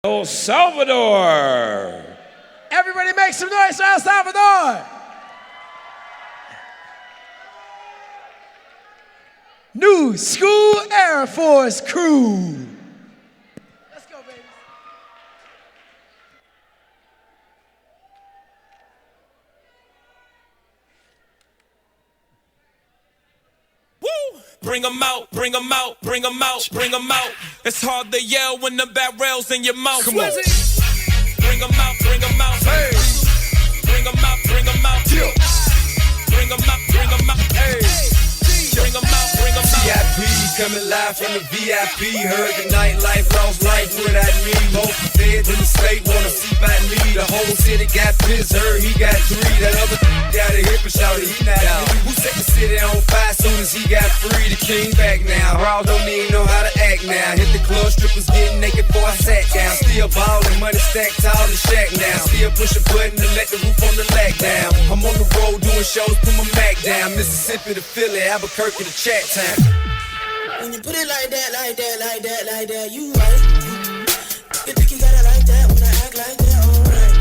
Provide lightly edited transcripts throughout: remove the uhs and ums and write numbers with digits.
El Salvador. Everybody make some noise for El Salvador. New School Air Force Crew. Let's go, baby. Woo! Bring 'em out, bring 'em out, bring 'em out, bring 'em out. It's hard to yell when the barrel's in your mouth. Come on. Bring 'em out, bring 'em out. Hey. Bring 'em out, bring 'em out. Yeah. Bring 'em out, bring 'em out. Hey. Bring 'em out, bring 'em out. VIP coming live from the VIP. Heard the nightlife, lost life without me. Most feds in the state wanna see by me. The whole city got pissed, heard he got 3. That other got a hip and shouted he not out. Who set the city on fire soon as he got free? The king back now. Raw don't even know how to act now. Hit the club, strippers getting naked before I sat down. Still ballin', money stacked tall in shack now. Still push a button to let the roof on the lag down. I'm on the road doing shows, put my Mac down. Mississippi to Philly, Albuquerque to Chat Town. When you put it like that, like that, like that, like that, you right. You think you got it like that when I act like that, alright.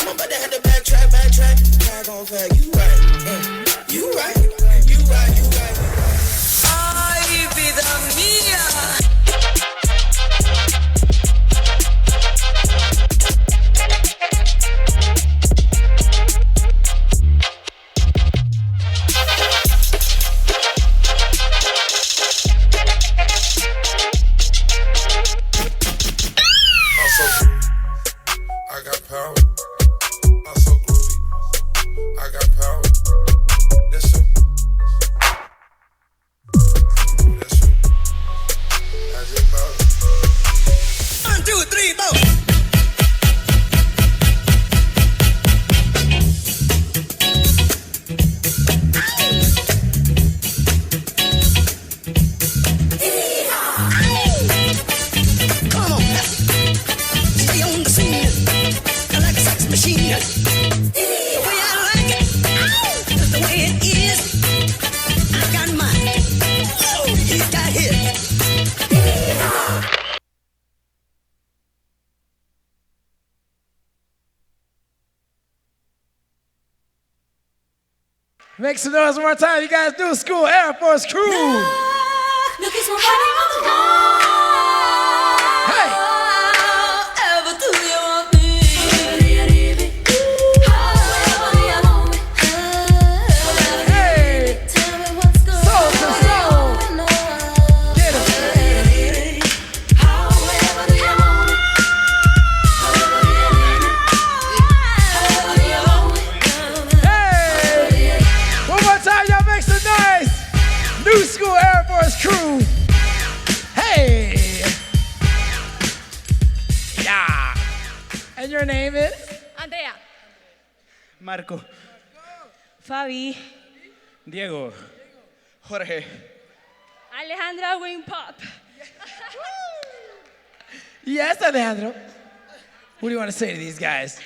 I'm about to have to backtrack, tag on fact, you right. You right, you right, you right. Ay, vida mía. I got power. I'm so groovy. I got power. That's you. That's you. I just power. 1, 2, 3, 4. Come on, stay on the scene. I like a sex machine. The way I like it, is the way it is. I got mine. Oh, he got his. Make some noise one more time. You guys do School Air Force Crew. Look at somebody on the wall. Hey. Ever do you want me? However you want me. Hey. Tell me what's going Soul to soul. on. Get it. However do you want me? However you want me. Hey. One more time, y'all make some noise. New School Air Force Crew. Hey. Yeah. And your name is? Andrea. Marco. Fabi. Diego. Jorge. Alejandra Wing Pop. Yes, Alejandro. What do you want to say to these guys?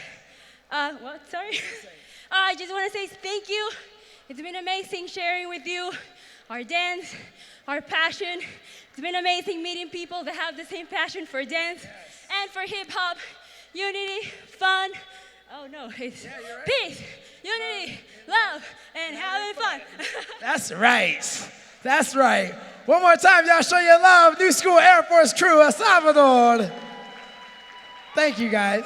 What? Sorry. I just want to say thank you. It's been amazing sharing with you our dance, our passion. It's been amazing meeting people that have the same passion for dance and for hip hop. Unity, fun. Oh no, it's peace, unity, love, and having fun. That's right. That's right. One more time, y'all show your love. New School Air Force Crew, El Salvador. Thank you, guys.